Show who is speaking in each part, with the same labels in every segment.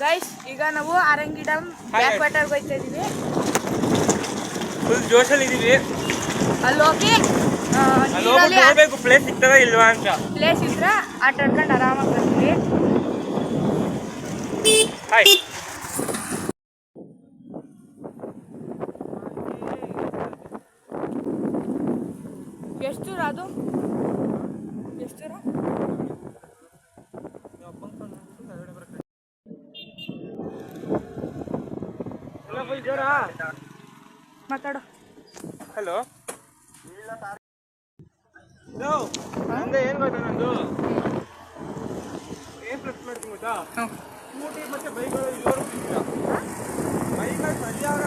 Speaker 1: Guys ಈಗ ನಾವು ಆರಂಗಿ dam back water ಹೋಗ್ತಾ ಇದೀವಿ.
Speaker 2: ಫುಲ್ ಜೋಶಲ್ಲಿ ಇದೀವಿ.
Speaker 1: ಅಲ್ಲಿ ಹೋಗಿ
Speaker 2: ನೋಡ್ಬೇಕು ಪ್ಲೇಸ್ ಸಿಗ್ತದ ಇಲ್ವಾ ಅಂತ.
Speaker 1: ಪ್ಲೇಸ್ ಇದ್ರೆ ಆಟ ಆಡ್ಕೊಂಡು ಆರಾಮಾಗಿ ಬರ್ತೀವಿ.
Speaker 2: ಹಾಯ್
Speaker 1: ಎಷ್ಟು ದೂರ ಅದು? ಎಷ್ಟು ದೂರ? ಮಾತಾಡು.
Speaker 2: ಹಲೋ ನಂದು ಏನು ಗೊತ್ತಾ, ನಂದು ಏನು ಪ್ಲಸ್ ಮಾಡ್ತೀನಿ ಗೊತ್ತಾ, ಸ್ಕೂಟಿ ಮತ್ತೆ ಬೈಕ್ಗಳು ಇಲ್ಲವರು ಬೈಕ್ಗಳು ಸರಿಯಾದ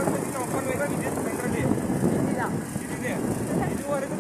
Speaker 2: ಒಪ್ಪನ್ ಬೇಕಾಗಿ ಇದೆ ಸೆಂಟ್ರಲ್ಲಿ ಇದಿದೆ ಇದುವರೆಗೂ.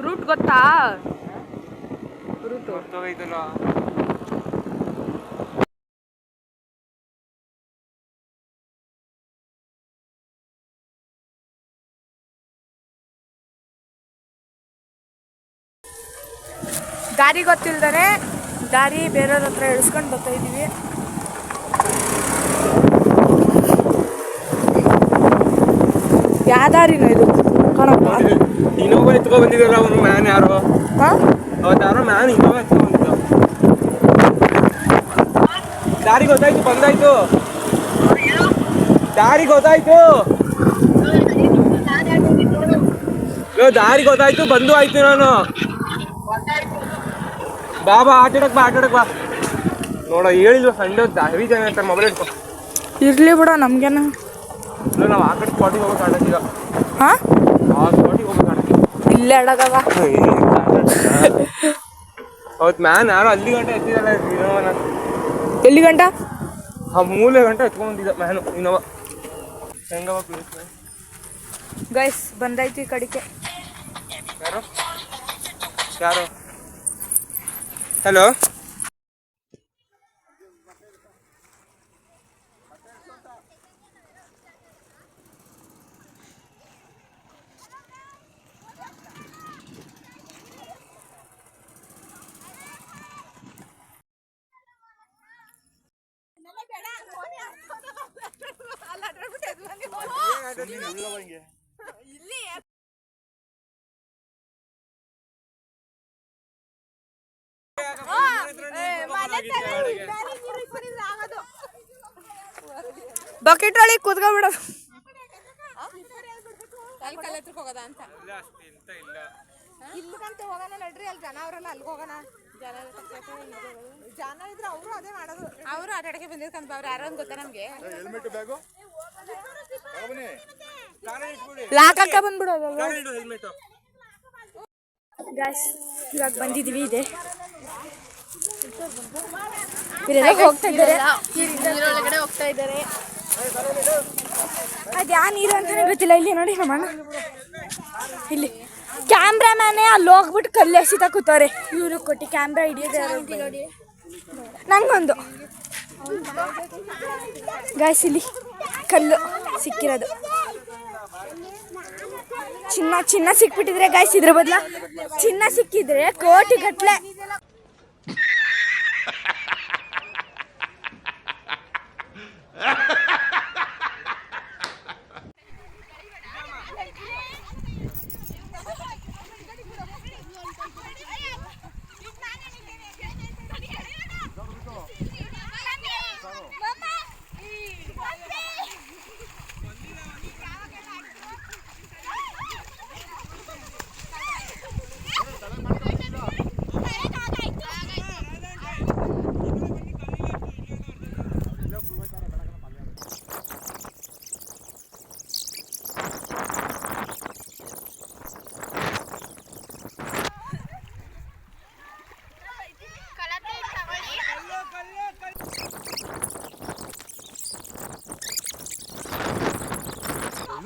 Speaker 1: ರೂಟ್ ಗೊತ್ತಾ? ರೂಟ್
Speaker 2: ಗೊತ್ತಾಗೈತಲ್ಲ.
Speaker 1: ದಾರಿ ಗೊತ್ತಿಲ್ದಾನೆ ದಾರಿ ಬೇರೆಯವ್ರ ಹತ್ರ ಇಳಿಸ್ಕೊಂಡು ಬರ್ತಾ ಇದ್ದೀವಿ. ಯಾವ ದಾರಿನೋ ಇದು ಕಣಪ್ಪ.
Speaker 2: ಇನ್ನೋವಾ ಎತ್ಕೊ ಬಂದಿದ್ರಲ್ಲ ಅವನು ಮ್ಯಾನ್ ಯಾರು ಅವತ್ತು ಯಾರೋ ಮ್ಯಾನ್ ಇನ್ನೋವಾ ಎತ್ಕೊ ಬಂದಿದ್ದ. ದಾರಿ ಗೊತ್ತಾಯ್ತು, ಬಂದಾಯ್ತು, ದಾರಿ ಗೊತ್ತಾಯ್ತು, ದಾರಿ ಗೊತ್ತಾಯ್ತು, ಬಂದು ಆಯ್ತು. ನಾನು ಬಾ ಆಟಾಡಕ್ ಬಾ ನೋಡ, ಹೇಳಿಲ್ವ ಸಂಡೆ ಹೆವಿ ಜನ ಇರ್ತಾರೆ. ಮೊಬೈಲ್ ಇಟ್ಕೊ.
Speaker 1: ಇರ್ಲಿ ಬಿಡ, ನಮ್ಗೇನ.
Speaker 2: ನಾವು ಆ ಕಡೆ ಸ್ಪಾಟಿಗೆ ಹೋಗೋಕೆ ಆಡೋದಿಲ್ಲ.
Speaker 1: ಹಾ,
Speaker 2: ಆ ಸ್ಪಾಟಿಗೆ ಹೋಗೋಕೆ ಆಡೋದಿಲ್ಲ.
Speaker 1: ಇಲ್ಲೇ ಆಡೋದವ.
Speaker 2: ಅವತ್ತು ಮ್ಯಾನ್ ಯಾರೋ ಅಲ್ಲಿ ಗಂಟೆ ಎತ್ತಿದಲ್ಲ ಇನೋವಾನ.
Speaker 1: ಎಲ್ಲಿ ಗಂಟ?
Speaker 2: ಆ ಮೂಲೆ ಗಂಟೆ ಎತ್ಕೊಂಡ್ಬಂದಿದ್ದ ಮ್ಯಾನು ಇನೋವಾ. ಹೆಂಗವ ಪ್ಲೇಸ್?
Speaker 1: ಗೈಸ್ ಬಂದಾಯ್ತು ಈ ಕಡೆಗೆ.
Speaker 2: ಯಾರು? ಹಲೋ
Speaker 1: ಬಕೆಟ್ ಒಳಗೆ ಕೂತ್ಕೊಂಡ್ಬಿಡ.
Speaker 3: ಹೋಗೋದ ಅಂತ ಇಲ್ಲಂತ ಹೋಗೋಣ ನಡ್ರಿ. ಅಲ್ಲಿ ಜನ ಅವರೆಲ್ಲ ಅಲ್ಲಿಗೆ ಹೋಗೋಣ. ಜನ ಇದ್ರೆ ಅವರು ಅದೇ ಮಾಡೋದು. ಅವರು ಆಟ ಆಡಕ್ಕೆ ಬಂದಿರ್ಕಂತ ಅವ್ರು ಯಾರೋ ಒಂದು ಗೊತ್ತಾ ನಮ್ಗೆ.
Speaker 1: ಲಾಕಕ್ಕ ಬಂದ್ಬಿಡೋದಲ್ಲ. ಗಾಯ್ಸ್ ಇವಾಗ ಬಂದಿದ್ದೀವಿ. ಇದೆ ಹೋಗ್ತಾ ಇದ್ದಾರೆ, ನೀರೊಳಗಡೆ ಹೋಗ್ತಾ ಇದ್ದಾರೆ. ಅದ್ಯಾ ನೀರು ಅಂತಾನೆ ಗೊತ್ತಿಲ್ಲ. ಇಲ್ಲಿ ನೋಡಿ ನಮ್ಮಣ್ಣ, ಇಲ್ಲಿ ಕ್ಯಾಮ್ರಾಮ್ಯಾನೇ ಅಲ್ಲಿ ಹೋಗ್ಬಿಟ್ಟು ಕಲ್ಲು ಎಸಿತಾ ಕೂತವ್ರೆ. ಇವರು ಕೊಟ್ಟು ಕ್ಯಾಮ್ರಾ ಹಿಡಿಯೋದು ನಂಗೊಂದು. ಗಾಯ್ಸ್ ಇಲ್ಲಿ ಕಲ್ಲು ಸಿಕ್ಕಿರೋದು. ಚಿನ್ನ ಸಿಕ್ಬಿಟ್ಟಿದ್ರೆ ಗಾಯ್ಸ್, ಇದ್ರ ಬದಲ ಚಿನ್ನ ಸಿಕ್ಕಿದ್ರೆ ಕೋಟಿ ಗಟ್ಲೆ.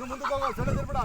Speaker 4: ಮುಂದಕ್ಕೆ ಹೋಗೋ ಸೊಳ್ಳೆ ತಿರ್ಬೇಡ